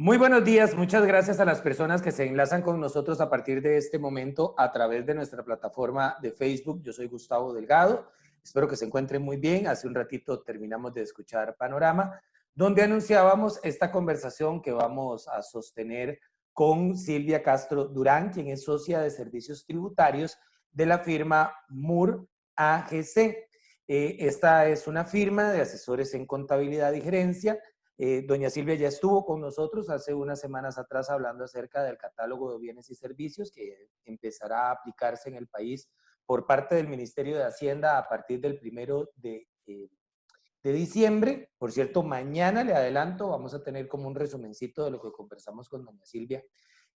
Muy buenos días, muchas gracias a las personas que se enlazan con nosotros a partir de este momento a través de nuestra plataforma de Facebook. Yo soy Gustavo Delgado, espero que se encuentren muy bien. Hace un ratito terminamos de escuchar Panorama, donde anunciábamos esta conversación que vamos a sostener con Silvia Castro Durán, quien es socia de servicios tributarios de la firma MUR AGC. Esta es una firma de asesores en contabilidad y gerencia. Doña Silvia ya estuvo con nosotros hace unas semanas atrás hablando acerca del catálogo de bienes y servicios que empezará a aplicarse en el país por parte del Ministerio de Hacienda a partir del 1 de diciembre. Por cierto, mañana le adelanto, vamos a tener como un resumencito de lo que conversamos con doña Silvia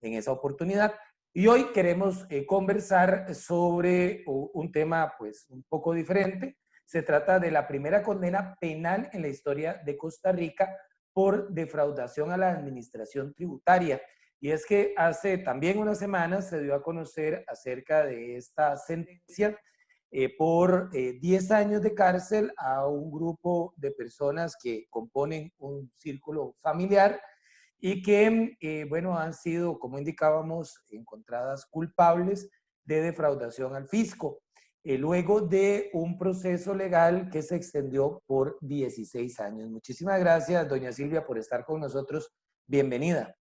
en esa oportunidad. Y hoy queremos conversar sobre un tema pues un poco diferente. Se trata de la primera condena penal en la historia de Costa Rica por defraudación a la administración tributaria. Y es que hace también unas semanas se dio a conocer acerca de esta sentencia por 10 años de cárcel a un grupo de personas que componen un círculo familiar y que, bueno, han sido, como indicábamos, encontradas culpables de defraudación al fisco, luego de un proceso legal que se extendió por 16 años. Muchísimas gracias, doña Silvia, por estar con nosotros. Bienvenida.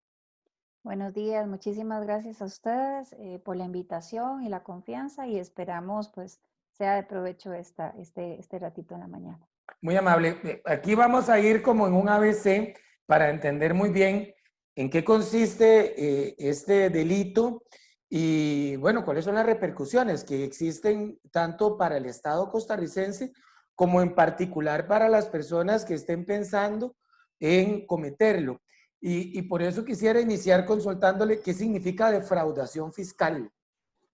Buenos días, muchísimas gracias a ustedes por la invitación y la confianza y esperamos pues sea de provecho este ratito en la mañana. Muy amable. Aquí vamos a ir como en un ABC para entender muy bien en qué consiste este delito y, bueno, cuáles son las repercusiones que existen tanto para el Estado costarricense como en particular para las personas que estén pensando en cometerlo. Y por eso quisiera iniciar consultándole qué significa defraudación fiscal.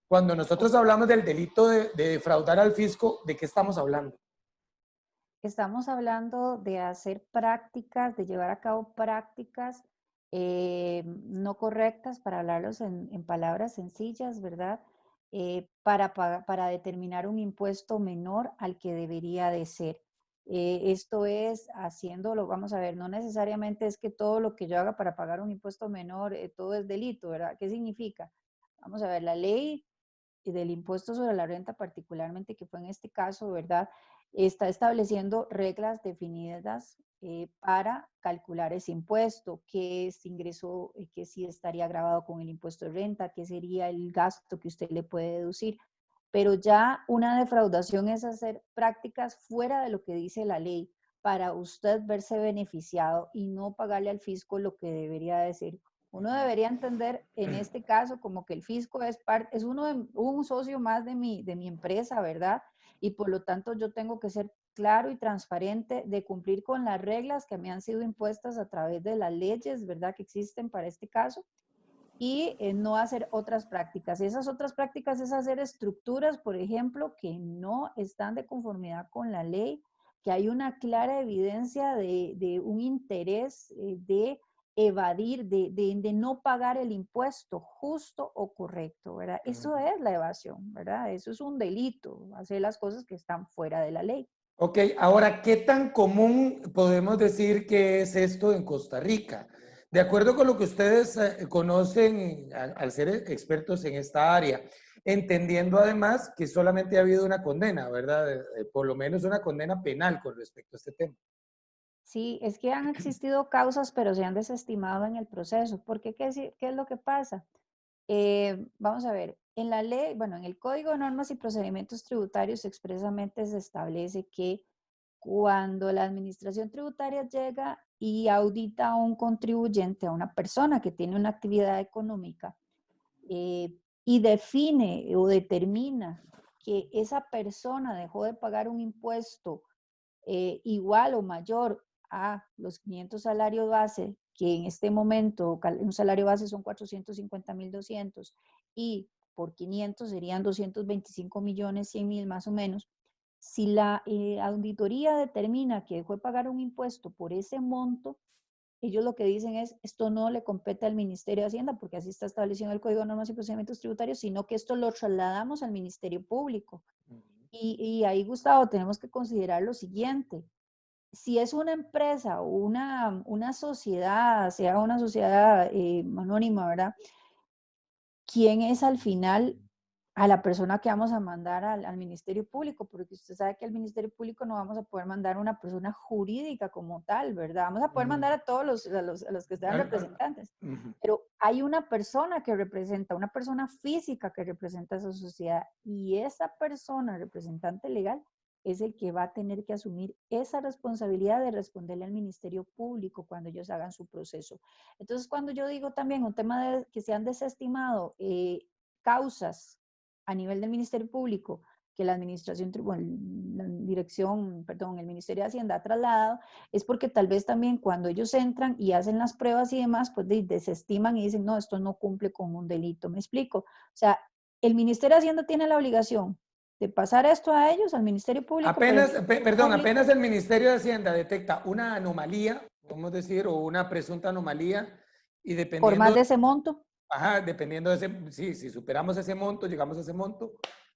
Cuando nosotros hablamos del delito de defraudar al fisco, ¿de qué estamos hablando? Estamos hablando de hacer prácticas, de llevar a cabo prácticas no correctas, para hablarlos en palabras sencillas, ¿verdad? Para determinar un impuesto menor al que debería de ser. Esto es haciéndolo, vamos a ver, no necesariamente es que todo lo que yo haga para pagar un impuesto menor, todo es delito, ¿verdad? ¿Qué significa? Vamos a ver, la ley del impuesto sobre la renta particularmente, que fue en este caso, ¿verdad? Está estableciendo reglas definidas para calcular ese impuesto, qué es ingreso, qué sí estaría grabado con el impuesto de renta, qué sería el gasto que usted le puede deducir. Pero ya una defraudación es hacer prácticas fuera de lo que dice la ley para usted verse beneficiado y no pagarle al fisco lo que debería decir. Uno debería entender en este caso como que el fisco es un socio más de mi empresa, ¿verdad? Y por lo tanto yo tengo que ser claro y transparente de cumplir con las reglas que me han sido impuestas a través de las leyes, ¿verdad? Que existen para este caso y no hacer otras prácticas. Y esas otras prácticas es hacer estructuras, por ejemplo, que no están de conformidad con la ley, que hay una clara evidencia de un interés de evadir, de no pagar el impuesto justo o correcto, ¿verdad? Eso es la evasión, ¿verdad? Eso es un delito, hacer las cosas que están fuera de la ley. Ok, ahora, ¿qué tan común podemos decir que es esto en Costa Rica? De acuerdo con lo que ustedes conocen al ser expertos en esta área, entendiendo además que solamente ha habido una condena, ¿verdad? Por lo menos una condena penal con respecto a este tema. Sí, es que han existido causas, pero se han desestimado en el proceso. ¿Por qué? ¿Qué es lo que pasa? Vamos a ver, en la ley, bueno, en el Código de Normas y Procedimientos Tributarios expresamente se establece que cuando la administración tributaria llega y audita a un contribuyente, a una persona que tiene una actividad económica, y define o determina que esa persona dejó de pagar un impuesto igual o mayor a los 500 salarios base, que en este momento un salario base son 450.200 y por 500 serían 225.100.000 más o menos. Si la auditoría determina que dejó de pagar un impuesto por ese monto, ellos lo que dicen es, esto no le compete al Ministerio de Hacienda, porque así está establecido en el Código de Normas y Procedimientos Tributarios, sino que esto lo trasladamos al Ministerio Público. Y ahí, Gustavo, tenemos que considerar lo siguiente. si es una empresa o una sociedad, sea una sociedad anónima, ¿verdad? ¿Quién es al final a la persona que vamos a mandar al Ministerio Público? Porque usted sabe que al Ministerio Público no vamos a poder mandar a una persona jurídica como tal, ¿verdad? Vamos a poder Ujú. mandar a todos los que sean representantes, Ujú. pero hay una persona que representa, una persona física que representa a esa sociedad y esa persona, representante legal, es el que va a tener que asumir esa responsabilidad de responderle al Ministerio Público cuando ellos hagan su proceso. Entonces, cuando yo digo también un tema de que se han desestimado causas a nivel del Ministerio Público que la administración, bueno, la dirección, perdón, el Ministerio de Hacienda ha trasladado, es porque tal vez también cuando ellos entran y hacen las pruebas y demás, pues desestiman y dicen, no, esto no cumple con un delito. ¿Me explico? O sea, el Ministerio de Hacienda tiene la obligación de pasar esto a ellos, al Ministerio Público, pero el Apenas, Ministerio perdón, apenas Público, el Ministerio de Hacienda detecta una anomalía, vamos a decir, o una presunta anomalía, y por más dependiendo, de ese monto, ajá, dependiendo de ese, sí, si superamos ese monto, llegamos a ese monto,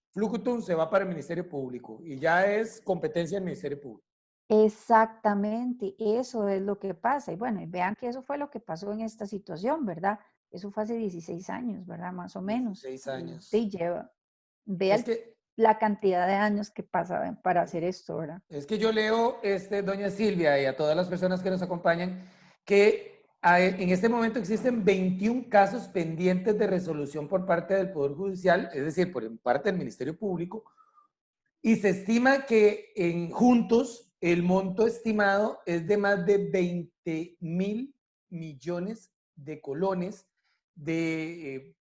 Flucutum se va para el Ministerio Público y ya es competencia del Ministerio Público. exactamente, eso es lo que pasa. Y bueno, y vean que eso fue lo que pasó en esta situación, ¿verdad? Eso fue hace 16 años, ¿verdad? Más o menos. 16 Y años. sí, lleva, vea Es que, la cantidad de años que pasa para hacer esto, ¿verdad? es que yo leo, doña Silvia, y a todas las personas que nos acompañan, que en este momento existen 21 casos pendientes de resolución por parte del Poder Judicial, es decir, por parte del Ministerio Público, y se estima que en juntos el monto estimado es de más de 20.000 millones de colones de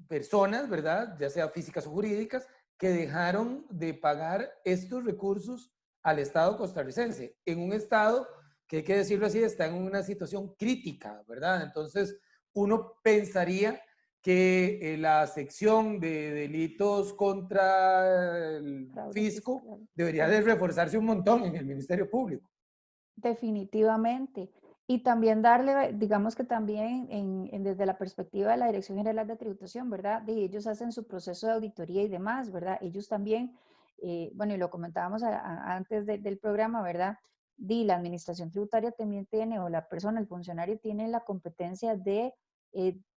personas, ¿verdad? Ya sea físicas o jurídicas, que dejaron de pagar estos recursos al Estado costarricense, en un Estado que hay que decirlo así, está en una situación crítica, ¿verdad? Entonces, uno pensaría que la sección de delitos contra el Fraude fisco fiscal. debería de Ajá. reforzarse un montón en el Ministerio Público. Definitivamente. Y también darle, digamos que también desde la perspectiva de la Dirección General de Tributación, ¿verdad? De ellos hacen su proceso de auditoría y demás, ¿verdad? Ellos también, bueno, y lo comentábamos antes del programa, ¿verdad? La administración tributaria también tiene, o la persona, el funcionario tiene la competencia de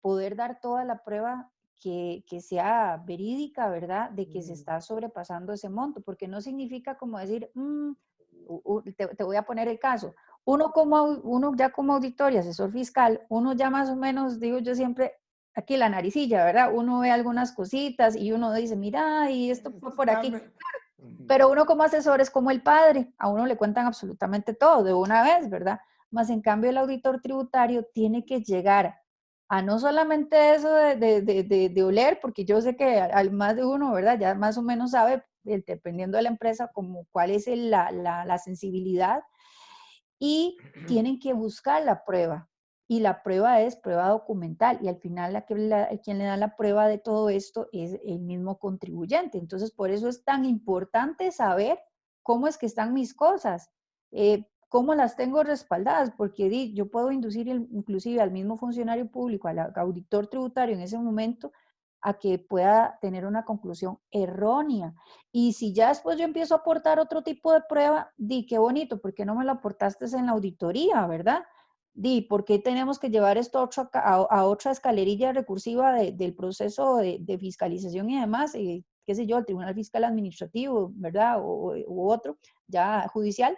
poder dar toda la prueba que sea verídica, ¿verdad? De que se está sobrepasando ese monto, porque no significa como decir, te voy a poner el caso. Uno ya como auditor y asesor fiscal, uno ya más o menos, digo yo siempre, aquí la naricilla, ¿verdad? Uno ve algunas cositas y uno dice, mira, y esto fue por aquí. Pero uno como asesor es como el padre, a uno le cuentan absolutamente todo de una vez, ¿verdad? Más en cambio el auditor tributario tiene que llegar a no solamente eso de oler, porque yo sé que al más de uno, ¿verdad? Ya más o menos sabe, dependiendo de la empresa, como cuál es la sensibilidad y tienen que buscar la prueba. Y la prueba es prueba documental y al final quien le da la prueba de todo esto es el mismo contribuyente. Entonces, por eso es tan importante saber cómo es que están mis cosas, cómo las tengo respaldadas, porque yo puedo inducir inclusive al mismo funcionario público, al auditor tributario en ese momento, a que pueda tener una conclusión errónea. Y si ya después yo empiezo a aportar otro tipo de prueba, qué bonito, ¿por qué no me lo aportaste en la auditoría, verdad? ¿Por qué tenemos que llevar esto a otra escalerilla recursiva del proceso de fiscalización y demás? Qué sé yo, el Tribunal Fiscal Administrativo, ¿verdad? U otro, ya judicial.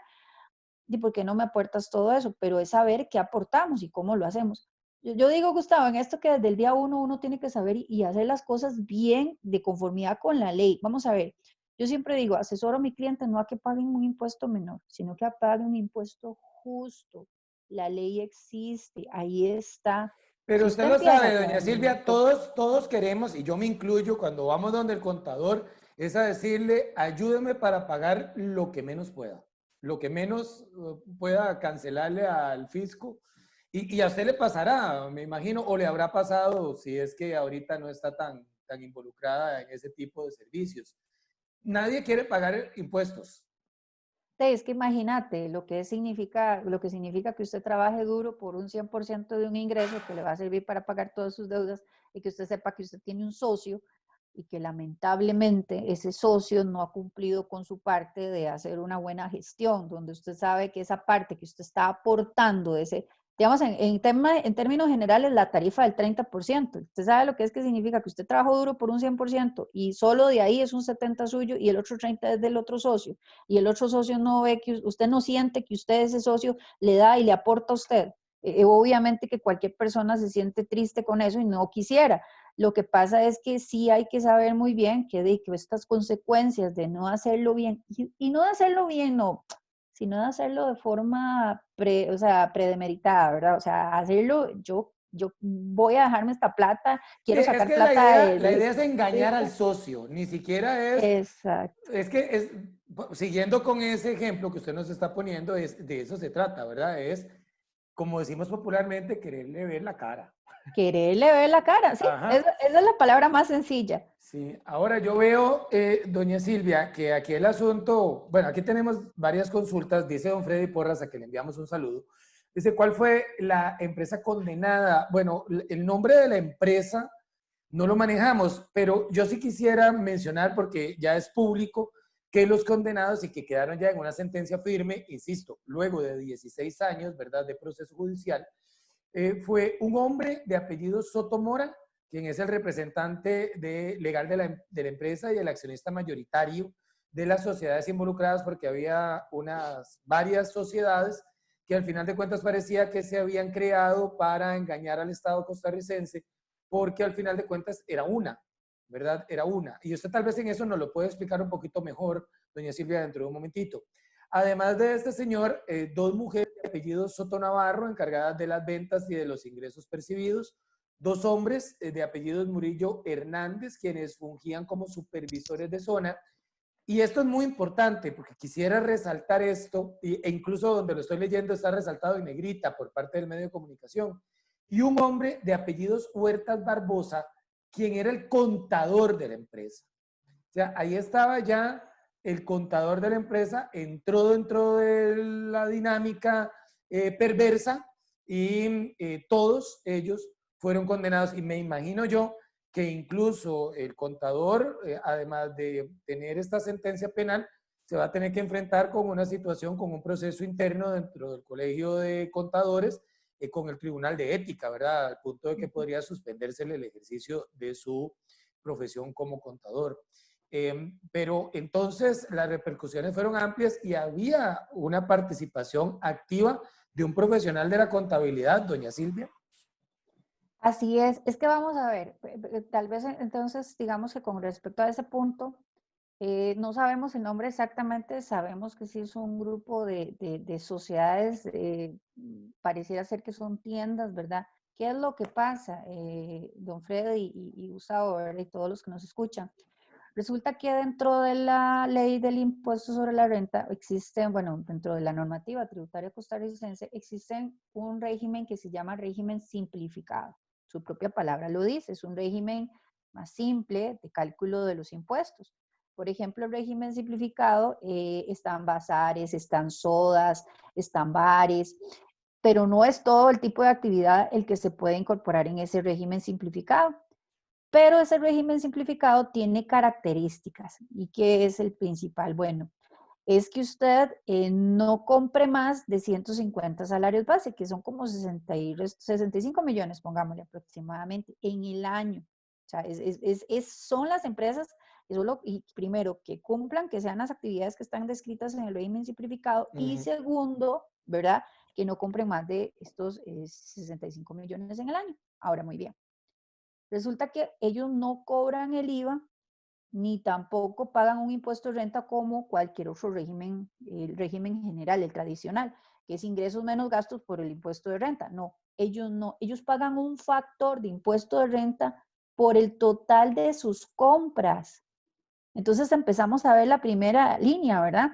¿Por qué no me aportas todo eso? Pero es saber qué aportamos y cómo lo hacemos. Yo digo, Gustavo, en esto que desde el día uno tiene que saber y hacer las cosas bien de conformidad con la ley. Vamos a ver, yo siempre digo, asesoro a mi cliente no a que paguen un impuesto menor, sino que paguen un impuesto justo. La ley existe, ahí está. Pero Si usted usted lo empieza sabe, doña con Silvia, todos queremos, y yo me incluyo, cuando vamos donde el contador, es a decirle, ayúdeme para pagar lo que menos pueda, lo que menos pueda cancelarle al fisco. Y a usted le pasará, me imagino, o le habrá pasado si es que ahorita no está tan involucrada en ese tipo de servicios. Nadie quiere pagar impuestos. sí, es que imagínate lo que significa que usted trabaje duro por un 100% de un ingreso que le va a servir para pagar todas sus deudas y que usted sepa que usted tiene un socio y que lamentablemente ese socio no ha cumplido con su parte de hacer una buena gestión, donde usted sabe que esa parte que usted está aportando, ese, digamos, en términos generales, la tarifa del 30%, usted sabe lo que es que significa que usted trabajó duro por un 100% y solo de ahí es un 70% suyo y el otro 30% es del otro socio, y el otro socio no ve que usted no siente que usted, ese socio, le da y le aporta a usted. Obviamente que cualquier persona se siente triste con eso y no quisiera. Lo que pasa es que sí hay que saber muy bien que estas consecuencias de no hacerlo bien, y no de hacerlo bien, no, sino de hacerlo de forma o sea, predemeritada, ¿verdad? O sea, hacerlo, yo voy a dejarme esta plata, Sí, quiero es sacar que plata la idea es de engañar al esta. socio, ni siquiera Exacto. es que es, siguiendo con ese ejemplo que usted nos está poniendo, de eso se trata, ¿verdad? Es, como decimos popularmente, quererle ver la cara. Quererle ver la cara, sí, Ajá. esa es la palabra más sencilla. Sí, ahora yo veo, doña Silvia, que aquí el asunto, bueno, aquí tenemos varias consultas, dice don Freddy Porras, a que le enviamos un saludo. Dice, ¿cuál fue la empresa condenada? Bueno, el nombre de la empresa no lo manejamos, pero yo sí quisiera mencionar, porque ya es público, que los condenados y que quedaron ya en una sentencia firme, insisto, luego de 16 años, ¿verdad?, de proceso judicial, fue un hombre de apellido Sotomora, quien es el representante legal de la empresa y el accionista mayoritario de las sociedades involucradas, porque había varias sociedades que al final de cuentas parecía que se habían creado para engañar al Estado costarricense, porque al final de cuentas era una, ¿verdad? Era una. Y usted tal vez en eso nos lo puede explicar un poquito mejor, doña Silvia, dentro de un momentito. Además de este señor, dos mujeres de apellido Soto Navarro, encargadas de las ventas y de los ingresos percibidos, dos hombres de apellidos Murillo Hernández, quienes fungían como supervisores de zona. Y esto es muy importante porque quisiera resaltar esto, e incluso donde lo estoy leyendo está resaltado en negrita por parte del medio de comunicación. Y un hombre de apellidos Huertas Barbosa, quien era el contador de la empresa. O sea, ahí estaba ya el contador de la empresa, entró dentro de la dinámica perversa y todos ellos fueron condenados. Y me imagino yo que incluso el contador, además de tener esta sentencia penal, se va a tener que enfrentar con una situación, con un proceso interno dentro del Colegio de Contadores, con el Tribunal de Ética, ¿verdad? Al punto de que podría suspenderse el ejercicio de su profesión como contador. Pero entonces las repercusiones fueron amplias y había una participación activa de un profesional de la contabilidad, doña Silvia. Así es que vamos a ver, tal vez entonces digamos que con respecto a ese punto, no sabemos el nombre exactamente, sabemos que sí es un grupo de sociedades, pareciera ser que son tiendas, ¿verdad? ¿Qué es lo que pasa, don Freddy y Gustavo, ¿verdad? Y todos los que nos escuchan? Resulta que dentro de la ley del impuesto sobre la renta existen, bueno, dentro de la normativa tributaria costarricense, existe un régimen que se llama régimen simplificado. Su propia palabra lo dice, es un régimen más simple de cálculo de los impuestos. Por ejemplo, el régimen simplificado están bazares, están sodas, están bares, pero no es todo el tipo de actividad el que se puede incorporar en ese régimen simplificado. Pero ese régimen simplificado tiene características. ¿Y qué es el principal? Bueno, es que usted no compre más de 150 salarios base, que son como 65 millones, pongámosle aproximadamente, en el año. O sea, son las empresas, y primero, que cumplan, que sean las actividades que están descritas en el régimen simplificado, y segundo, ¿verdad? Que no compren más de estos 65 millones en el año. Ahora, muy bien. Resulta que ellos no cobran el IVA ni tampoco pagan un impuesto de renta como cualquier otro régimen, el régimen general, el tradicional, que es ingresos menos gastos por el impuesto de renta. No, ellos pagan un factor de impuesto de renta por el total de sus compras. Entonces empezamos a ver la primera línea, ¿verdad?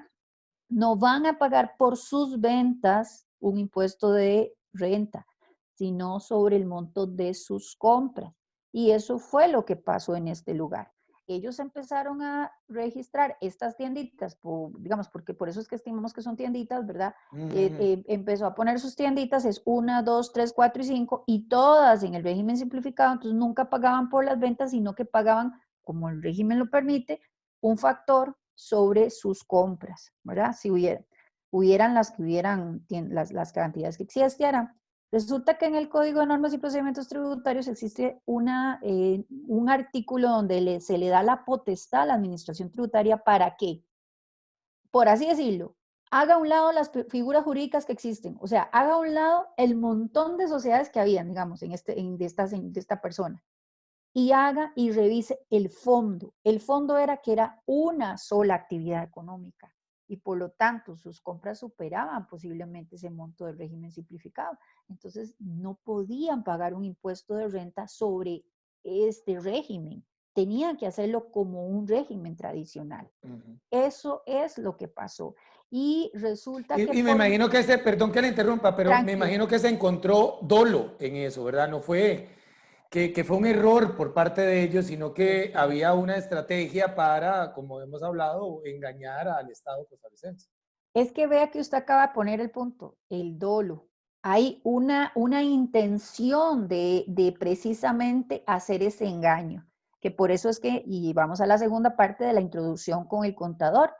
No van a pagar por sus ventas un impuesto de renta, sino sobre el monto de sus compras. Y eso fue lo que pasó en este lugar. Ellos empezaron a registrar estas tienditas, digamos, porque por eso es que estimamos que son tienditas, ¿verdad? Empezó a poner sus tienditas, es 1, 2, 3, 4 y 5, y todas en el régimen simplificado, entonces nunca pagaban por las ventas, sino que pagaban como el régimen lo permite, un factor sobre sus compras, ¿verdad? Si hubieran las que hubieran, las cantidades que existieran. Resulta que en el Código de Normas y Procedimientos Tributarios existe un artículo donde se le da la potestad a la Administración Tributaria para que, por así decirlo, haga a un lado las figuras jurídicas que existen, o sea, haga a un lado el montón de sociedades que habían, digamos, de esta persona, y haga y revise el fondo. El fondo era que era una sola actividad económica y por lo tanto sus compras superaban posiblemente ese monto del régimen simplificado. Entonces no podían pagar un impuesto de renta sobre este régimen. Tenían que hacerlo como un régimen tradicional. Eso es lo que pasó. Y resulta que Y me imagino que perdón que le interrumpa, pero me tranquilo. imagino que se encontró dolo en eso, ¿verdad? No fue que fue un error por parte de ellos, sino que había una estrategia para, como hemos hablado, engañar al Estado costarricense. Es que vea que usted acaba de poner el punto, el dolo. Hay una intención de precisamente hacer ese engaño, que por eso es que, y vamos a la segunda parte de la introducción con el contador,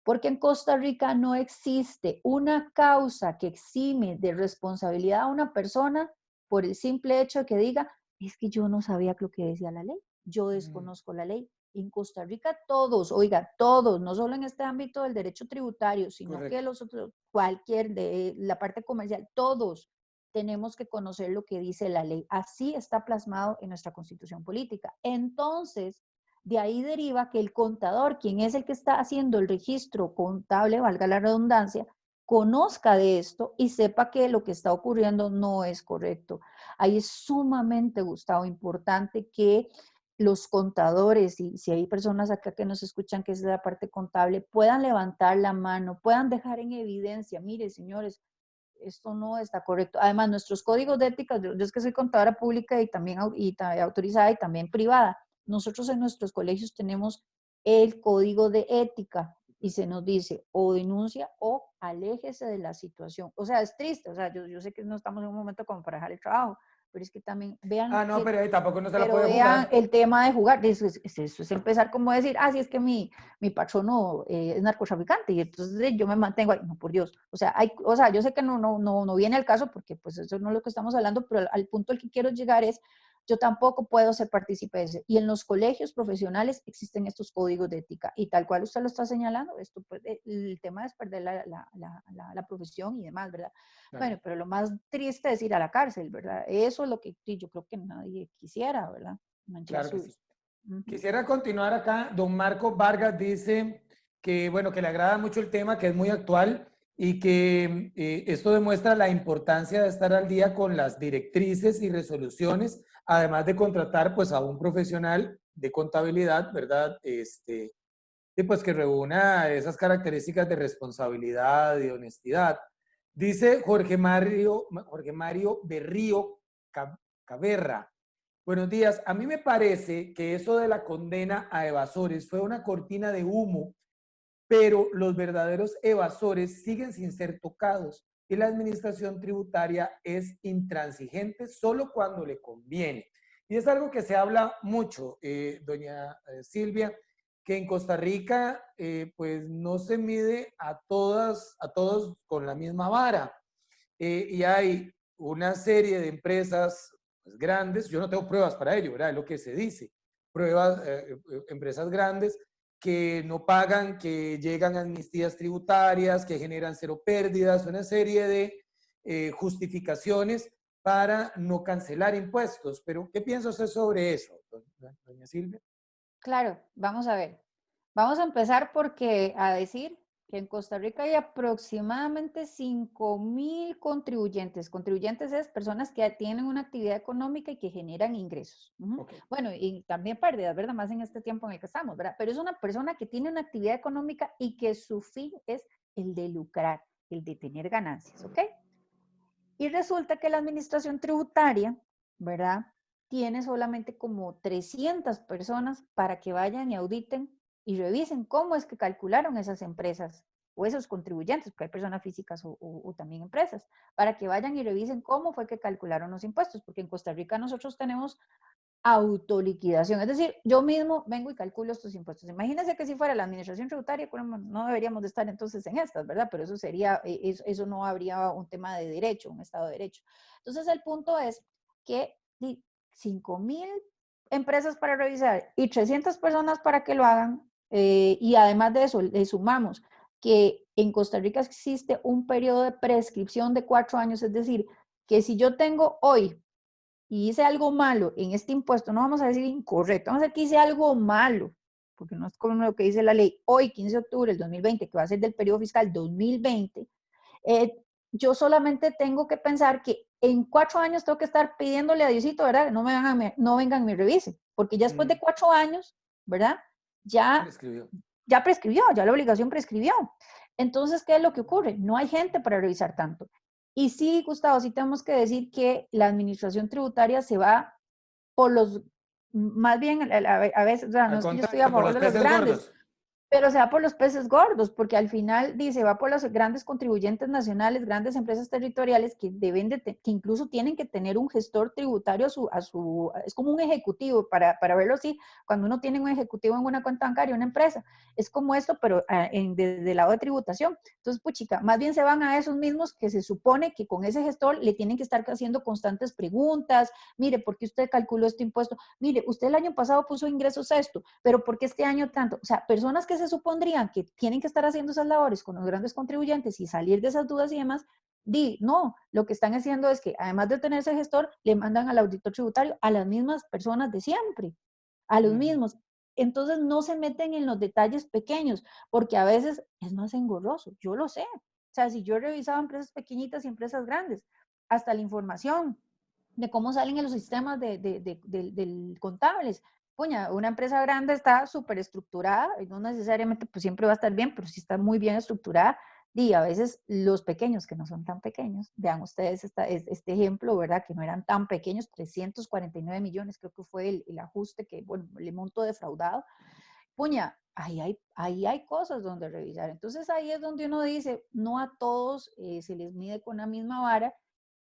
porque en Costa Rica no existe una causa que exime de responsabilidad a una persona por el simple hecho de que diga, es que yo no sabía lo que decía la ley, yo desconozco la ley. En Costa Rica todos, oiga, todos, no solo en este ámbito del derecho tributario, sino que Correcto. los otros, cualquier de la parte comercial, todos tenemos que conocer lo que dice la ley. Así está plasmado en nuestra constitución política. Entonces, de ahí deriva que el contador, quien es el que está haciendo el registro contable, valga la redundancia, conozca de esto y sepa que lo que está ocurriendo no es correcto. Ahí es sumamente, Gustavo, importante que los contadores, y si hay personas acá que nos escuchan que es de la parte contable, puedan levantar la mano, puedan dejar en evidencia, mire, señores, esto no está correcto. Además, nuestros códigos de ética, yo es que soy contadora pública y también autorizada y también privada, nosotros en nuestros colegios tenemos el código de ética y se nos dice o denuncia o aléjese de la situación. O sea, es triste, o sea, yo sé que no estamos en un momento como para dejar el trabajo, pero es que también vean Ah, no, que pero ahí tampoco no se la pero puede vean jugar. el tema de jugar, eso es empezar como decir, ah, sí, es que mi patrono es narcotraficante y entonces yo me mantengo ahí, no, por Dios, o sea, yo sé que no viene al caso porque pues eso no es lo que estamos hablando, pero al punto al que quiero llegar es, yo tampoco puedo ser partícipe de eso. Y en los colegios profesionales existen estos códigos de ética y tal cual usted lo está señalando, esto pues, el tema es perder la profesión y demás, ¿verdad? Claro, Bueno, pero lo más triste es ir a la cárcel, ¿verdad? Eso es lo que sí, yo creo que nadie quisiera, ¿verdad? Manchar claro que sí. sus... Ujú. Quisiera continuar acá. Don Marco Vargas dice que, bueno, que le agrada mucho el tema, que es muy actual y que esto demuestra la importancia de estar al día con las directrices y resoluciones, además de contratar pues a un profesional de contabilidad, ¿verdad? Y pues que reúna esas características de responsabilidad y honestidad. Dice Jorge Mario Berrío Caberra. Buenos días. A mí me parece que eso de la condena a evasores fue una cortina de humo, pero los verdaderos evasores siguen sin ser tocados y la administración tributaria es intransigente solo cuando le conviene. Y es algo que se habla mucho, doña Silvia, que en Costa Rica pues no se mide a todos con la misma vara. Y hay una serie de empresas pues, grandes, yo no tengo pruebas para ello, ¿verdad? Es lo que se dice, pruebas, empresas grandes que no pagan, que llegan a amnistías tributarias, que generan cero pérdidas, una serie de justificaciones para no cancelar impuestos. Pero, ¿qué piensa usted sobre eso, doña Silvia? Claro, vamos a ver. Vamos a empezar porque a decir que en Costa Rica hay aproximadamente 5.000 contribuyentes. Contribuyentes es personas que tienen una actividad económica y que generan ingresos. Ujú. Ok, Bueno, y también pérdidas, ¿verdad? Más en este tiempo en el que estamos, ¿verdad? Pero es una persona que tiene una actividad económica y que su fin es el de lucrar, el de tener ganancias, ¿ok? Y resulta que la administración tributaria, ¿verdad? Tiene solamente como 300 personas para que vayan y auditen y revisen cómo es que calcularon esas empresas o esos contribuyentes, porque hay personas físicas o también empresas, para que vayan y revisen cómo fue que calcularon los impuestos, porque en Costa Rica nosotros tenemos autoliquidación. Es decir, yo mismo vengo y calculo estos impuestos. Imagínense que si fuera la administración tributaria, no deberíamos de estar entonces en estas, ¿verdad? Pero eso sería, eso no habría un tema de derecho, un Estado de Derecho. Entonces, el punto es que 5,000 empresas para revisar y 300 personas para que lo hagan, y además de eso, le sumamos que en Costa Rica existe un periodo de prescripción de 4 años, es decir, que si yo tengo hoy y hice algo malo en este impuesto, no vamos a decir incorrecto, vamos a decir que hice algo malo, porque no es como lo que dice la ley, hoy, 15 de octubre del 2020, que va a ser del periodo fiscal 2020, yo solamente tengo que pensar que en 4 años tengo que estar pidiéndole a Diosito, ¿verdad? Que no vengan y me revisen, porque ya después de 4 años, ¿verdad? Ya, Prescribió. ya prescribió, ya la obligación prescribió. Entonces, ¿qué es lo que ocurre? No hay gente para revisar tanto. Y sí, Gustavo, sí tenemos que decir que la administración tributaria se va por los, más bien a veces, o sea, no Al es que yo estoy contrario, a por favor los de los peces grandes, gordos. pero se va por los peces gordos, porque al final dice, va por los grandes contribuyentes nacionales, grandes empresas territoriales que deben de, que incluso tienen que tener un gestor tributario es como un ejecutivo, para verlo así, cuando uno tiene un ejecutivo en una cuenta bancaria, una empresa, es como esto, pero desde el lado de tributación. Entonces, puchica, más bien se van a esos mismos que se supone que con ese gestor le tienen que estar haciendo constantes preguntas, mire, ¿por qué usted calculó este impuesto? Mire, usted el año pasado puso ingresos a esto, pero ¿por qué este año tanto? O sea, personas que se supondrían que tienen que estar haciendo esas labores con los grandes contribuyentes y salir de esas dudas y demás, no, lo que están haciendo es que además de tener ese gestor, le mandan al auditor tributario a las mismas personas de siempre, a los mismos. Entonces no se meten en los detalles pequeños, porque a veces es más engorroso, yo lo sé. O sea, si yo he revisado empresas pequeñitas y empresas grandes, hasta la información de cómo salen en los sistemas del contables. Puña, una empresa grande está súper estructurada, y no necesariamente pues siempre va a estar bien, pero sí está muy bien estructurada. Y a veces los pequeños, que no son tan pequeños, vean ustedes este ejemplo, ¿verdad? Que no eran tan pequeños, 349 millones, creo que fue el ajuste que, bueno, el monto defraudado. Puña, ahí hay cosas donde revisar. Entonces ahí es donde uno dice, no a todos se les mide con la misma vara.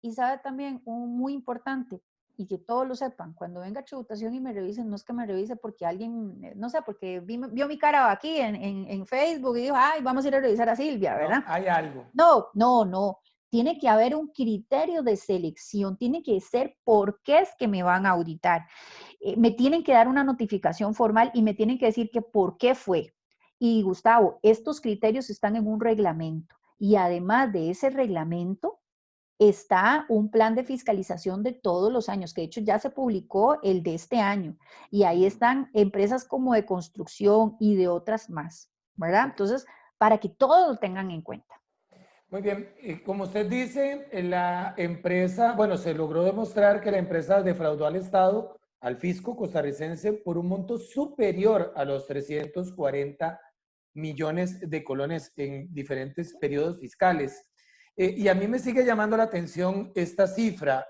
Y sabe también, un muy importante, y que todos lo sepan, cuando venga tributación y me revisen, no es que me revise porque alguien, no sé, porque vio mi cara aquí en Facebook y dijo, ay, vamos a ir a revisar a Silvia, No, ¿verdad? hay algo. No, no, no. Tiene que haber un criterio de selección, tiene que ser por qué es que me van a auditar. Me tienen que dar una notificación formal y me tienen que decir que por qué fue. Y Gustavo, estos criterios están en un reglamento. Y además de ese reglamento, está un plan de fiscalización de todos los años, que de hecho ya se publicó el de este año, y ahí están empresas como de construcción y de otras más, ¿verdad? Ok. Entonces, para que todos lo tengan en cuenta. Muy bien, como usted dice, la empresa, bueno, se logró demostrar que la empresa defraudó al Estado, al fisco costarricense, por un monto superior a los 340 millones de colones en diferentes periodos fiscales. Y a mí me sigue llamando la atención esta cifra,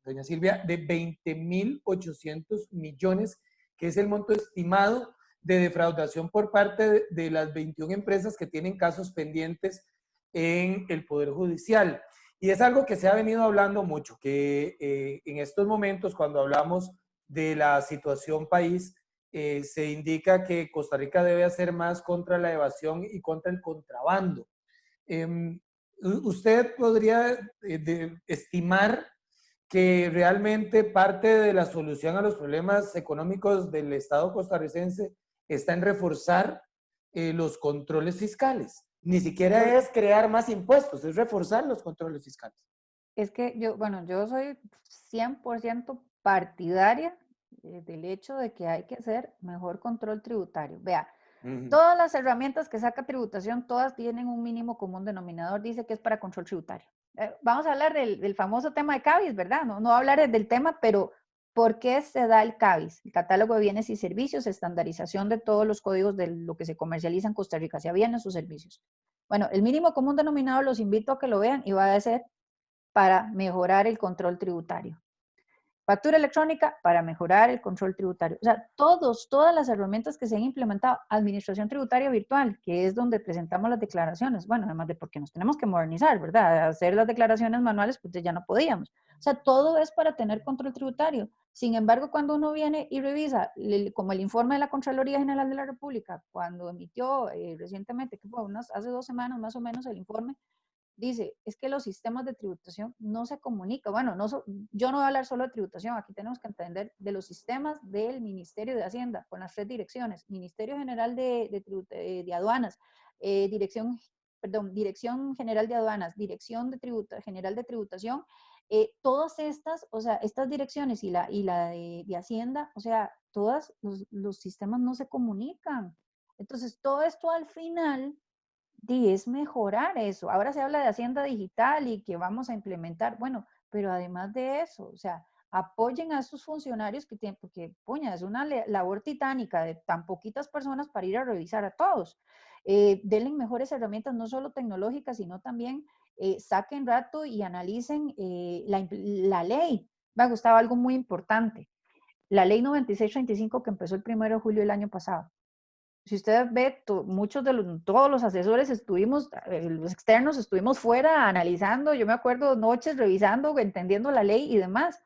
doña Silvia, de 20.800 millones, que es el monto estimado de defraudación por parte de las 21 empresas que tienen casos pendientes en el Poder Judicial. Y es algo que se ha venido hablando mucho, que en estos momentos, cuando hablamos de la situación país, se indica que Costa Rica debe hacer más contra la evasión y contra el contrabando. ¿Usted podría estimar que realmente parte de la solución a los problemas económicos del Estado costarricense está en reforzar los controles fiscales? Ni Yo, siquiera es crear más impuestos, es reforzar los controles fiscales. es que yo, bueno, yo soy 100% partidaria del hecho de que hay que hacer mejor control tributario. Vea, todas las herramientas que saca tributación, todas tienen un mínimo común denominador, dice que es para control tributario. Vamos a hablar del famoso tema de CABIS, ¿verdad? No hablar del tema, pero ¿por qué se da el CABIS? El Catálogo de Bienes y Servicios, estandarización de todos los códigos de lo que se comercializa en Costa Rica, sea bienes o servicios. Bueno, el mínimo común denominador los invito a que lo vean y va a ser para mejorar el control tributario. Factura electrónica para mejorar el control tributario. O sea, todas las herramientas que se han implementado, administración tributaria virtual, que es donde presentamos las declaraciones, bueno, además de porque nos tenemos que modernizar, ¿verdad? Hacer las declaraciones manuales, pues ya no podíamos. O sea, todo es para tener control tributario. Sin embargo, cuando uno viene y revisa, como el informe de la Contraloría General de la República, cuando emitió recientemente, que fue hace 2 semanas más o menos el informe, dice, es que los sistemas de tributación no se comunican. Bueno, yo no voy a hablar solo de tributación, aquí tenemos que entender de los sistemas del Ministerio de Hacienda, con las 3 direcciones, Ministerio General de Aduanas, Dirección General de Aduanas, Dirección General de Tributación, todas estas, o sea, estas direcciones y la de Hacienda, o sea, todos los sistemas no se comunican. Entonces, todo esto al final es mejorar eso. Ahora se habla de Hacienda Digital y que vamos a implementar, bueno, pero además de eso, o sea, apoyen a esos funcionarios que tienen, porque, puña, es una labor titánica de tan poquitas personas para ir a revisar a todos. Denle mejores herramientas, no solo tecnológicas, sino también saquen rato y analicen la ley. Me ha gustado algo muy importante. La ley 9635 que empezó el 1 de julio del año pasado. Si usted ve, todos los asesores estuvimos, los externos estuvimos fuera analizando, yo me acuerdo noches revisando, entendiendo la ley y demás.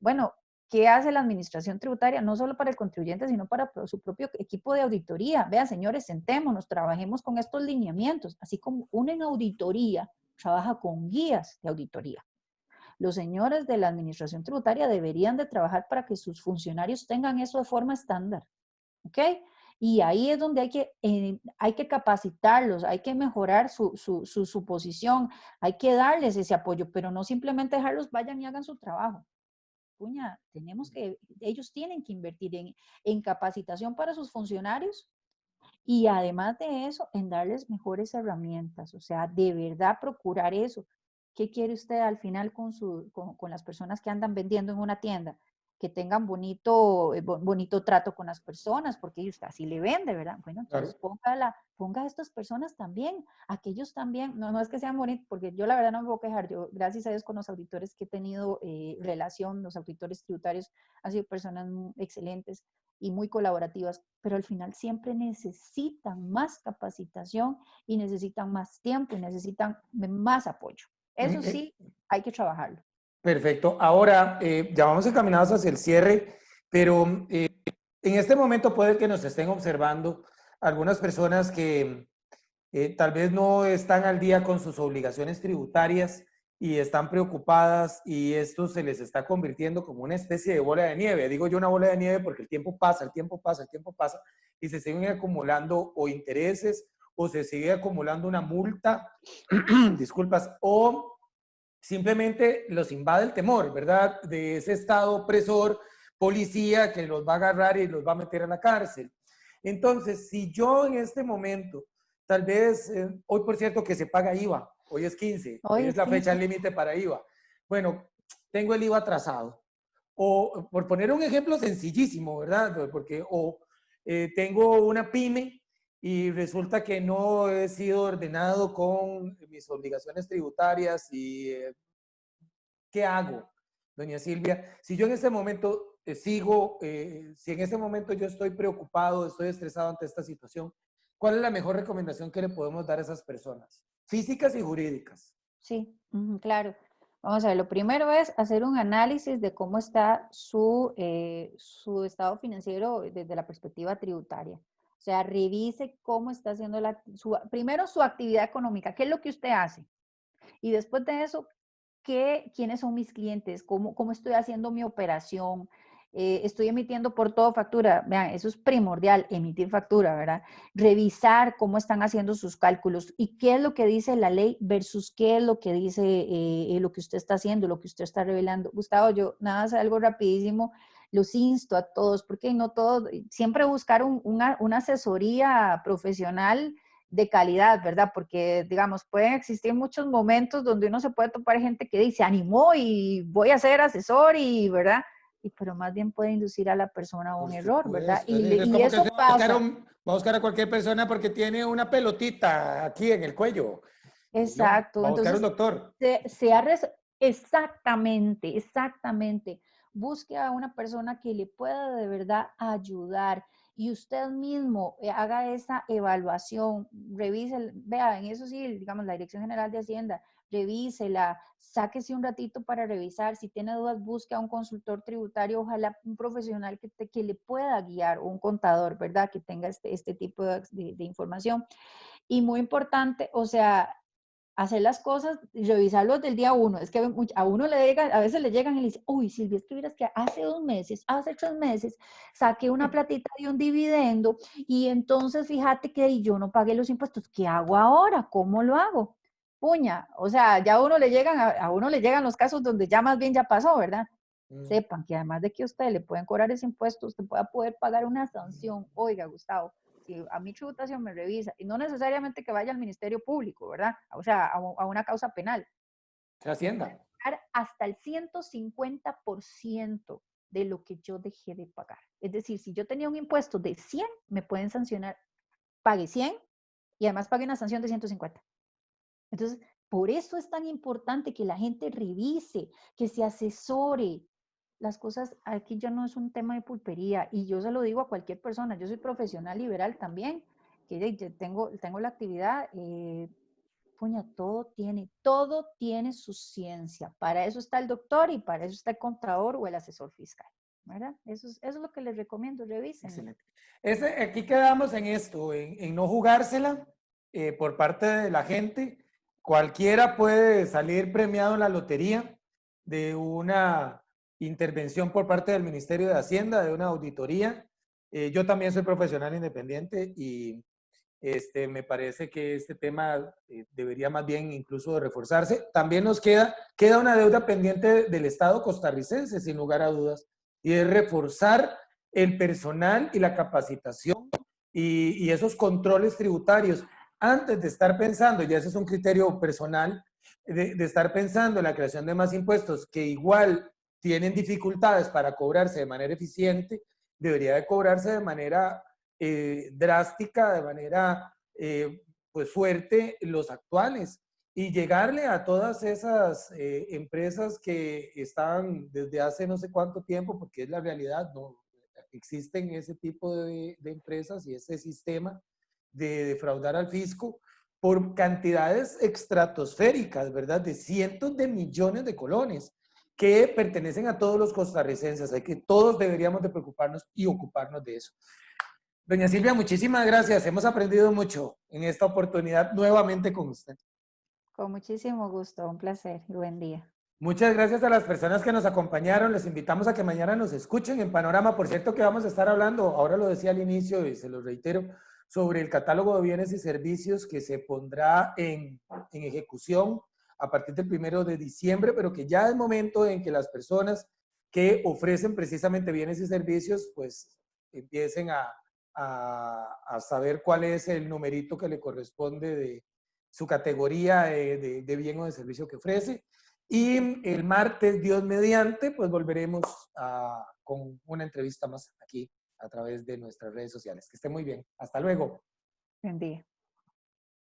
Bueno, ¿qué hace la administración tributaria? No solo para el contribuyente, sino para su propio equipo de auditoría. Vean, señores, sentémonos, trabajemos con estos lineamientos, así como uno en auditoría trabaja con guías de auditoría. Los señores de la administración tributaria deberían de trabajar para que sus funcionarios tengan eso de forma estándar. ¿Ok? Y ahí es donde hay que capacitarlos, hay que mejorar su posición, hay que darles ese apoyo, pero no simplemente dejarlos vayan y hagan su trabajo. Puña, ellos tienen que invertir en capacitación para sus funcionarios y además de eso, en darles mejores herramientas, o sea, de verdad procurar eso. ¿Qué quiere usted al final con las personas que andan vendiendo en una tienda? Que tengan bonito trato con las personas, porque usted así le vende, ¿verdad? Bueno, entonces Claro. ponga a estas personas también, aquellos también, no es que sean bonitos, porque yo la verdad no me puedo quejar, yo gracias a Dios con los auditores que he tenido relación, los auditores tributarios han sido personas excelentes y muy colaborativas, pero al final siempre necesitan más capacitación y necesitan más tiempo y necesitan más apoyo. Eso sí, hay que trabajarlo. Perfecto. Ahora, ya vamos encaminados hacia el cierre, pero en este momento puede que nos estén observando algunas personas que tal vez no están al día con sus obligaciones tributarias y están preocupadas y esto se les está convirtiendo como una especie de bola de nieve. Digo yo una bola de nieve porque el tiempo pasa, el tiempo pasa, el tiempo pasa y se siguen acumulando o intereses o se sigue acumulando una multa, disculpas, o simplemente los invade el temor, ¿verdad? De ese estado opresor, policía que los va a agarrar y los va a meter a la cárcel. Entonces, si yo en este momento, tal vez, hoy por cierto que se paga IVA, hoy es 15, hoy Hoy es es la fecha 15. límite para IVA. Bueno, tengo el IVA atrasado. O por poner un ejemplo sencillísimo, ¿verdad? Porque tengo una pyme y resulta que no he sido ordenado con mis obligaciones tributarias y ¿qué hago, doña Silvia? Si yo en este momento si en este momento yo estoy preocupado, estoy estresado ante esta situación, ¿cuál es la mejor recomendación que le podemos dar a esas personas, físicas y jurídicas? Sí, claro. Vamos a ver, lo primero es hacer un análisis de cómo está su estado financiero desde la perspectiva tributaria. O sea, revise cómo está haciendo primero su actividad económica, qué es lo que usted hace. Y después de eso, quiénes son mis clientes, cómo estoy haciendo mi operación, estoy emitiendo por todo factura. Vean, eso es primordial, emitir factura, ¿verdad? Revisar cómo están haciendo sus cálculos y qué es lo que dice la ley versus qué es lo que dice lo que usted está haciendo, lo que usted está revelando. Gustavo, yo nada más algo rapidísimo, los insto a todos, porque no todos, siempre buscar una asesoría profesional de calidad, ¿verdad? Porque, digamos, pueden existir muchos momentos donde uno se puede topar gente que dice, animó y voy a ser asesor y, ¿verdad? Pero más bien puede inducir a la persona a un Por error, ¿verdad? supuesto, es Y como que eso usted pasa. va a buscar a cualquier persona porque tiene una pelotita aquí en el cuello. No, Exacto. va a buscar un Entonces, doctor. se ha exactamente, exactamente. busque a una persona que le pueda de verdad ayudar y usted mismo haga esa evaluación, revise, vea, en eso sí, digamos, la Dirección General de Hacienda, revísela, sáquese un ratito para revisar, si tiene dudas, busque a un consultor tributario, ojalá un profesional que le pueda guiar, o un contador, ¿verdad? Que tenga este tipo de información. Y muy importante, o sea, hacer las cosas, revisarlos del día uno. Es que a uno le llegan, a veces le llegan y le dicen, uy, Silvia, es que vieras que hace 2 meses, hace 3 meses, saqué una platita de un dividendo y entonces fíjate que yo no pagué los impuestos. ¿Qué hago ahora? ¿Cómo lo hago? Puña, o sea, ya a uno le llegan los casos donde ya más bien ya pasó, ¿verdad? Mm. Sepan que además de que a usted le pueden cobrar ese impuesto, usted pueda poder pagar una sanción. Oiga, Gustavo, si a mi tributación me revisa, y no necesariamente que vaya al Ministerio Público, ¿verdad? O sea, a una causa penal, Hacienda. pagar hasta el 150% de lo que yo dejé de pagar. Es decir, si yo tenía un impuesto de 100, me pueden sancionar, pague 100 y además pague una sanción de 150. Entonces, por eso es tan importante que la gente revise, que se asesore. Las cosas, aquí ya no es un tema de pulpería y yo se lo digo a cualquier persona, yo soy profesional liberal también, que tengo la actividad, puña, todo tiene su ciencia. Para eso está el doctor y para eso está el contador o el asesor fiscal, ¿verdad? Eso es lo que les recomiendo, revisen. Excelente. Aquí quedamos en esto, en no jugársela por parte de la gente. Cualquiera puede salir premiado en la lotería de una intervención por parte del Ministerio de Hacienda, de una auditoría. Yo también soy profesional independiente y me parece que este tema debería más bien incluso de reforzarse. También nos queda una deuda pendiente del Estado costarricense, sin lugar a dudas, y es reforzar el personal y la capacitación y esos controles tributarios. Antes de estar pensando, ya ese es un criterio personal, de estar pensando en la creación de más impuestos que igual tienen dificultades para cobrarse de manera eficiente, debería de cobrarse de manera drástica, de manera pues fuerte los actuales y llegarle a todas esas empresas que están desde hace no sé cuánto tiempo, porque es la realidad, no existen ese tipo de empresas y ese sistema de defraudar al fisco por cantidades estratosféricas, ¿verdad? De cientos de millones de colones que pertenecen a todos los costarricenses. Así que todos deberíamos de preocuparnos y ocuparnos de eso. Doña Silvia, muchísimas gracias. Hemos aprendido mucho en esta oportunidad nuevamente con usted. Con muchísimo gusto, un placer y buen día. Muchas gracias a las personas que nos acompañaron. Les invitamos a que mañana nos escuchen en Panorama. Por cierto, que vamos a estar hablando, ahora lo decía al inicio y se lo reitero, sobre el catálogo de bienes y servicios que se pondrá en ejecución a partir del 1 de diciembre, pero que ya es momento en que las personas que ofrecen precisamente bienes y servicios, pues empiecen a saber cuál es el numerito que le corresponde de su categoría de bien o de servicio que ofrece. Y el martes, Dios mediante, pues volveremos con una entrevista más aquí a través de nuestras redes sociales. Que esté muy bien. Hasta luego. Buen día.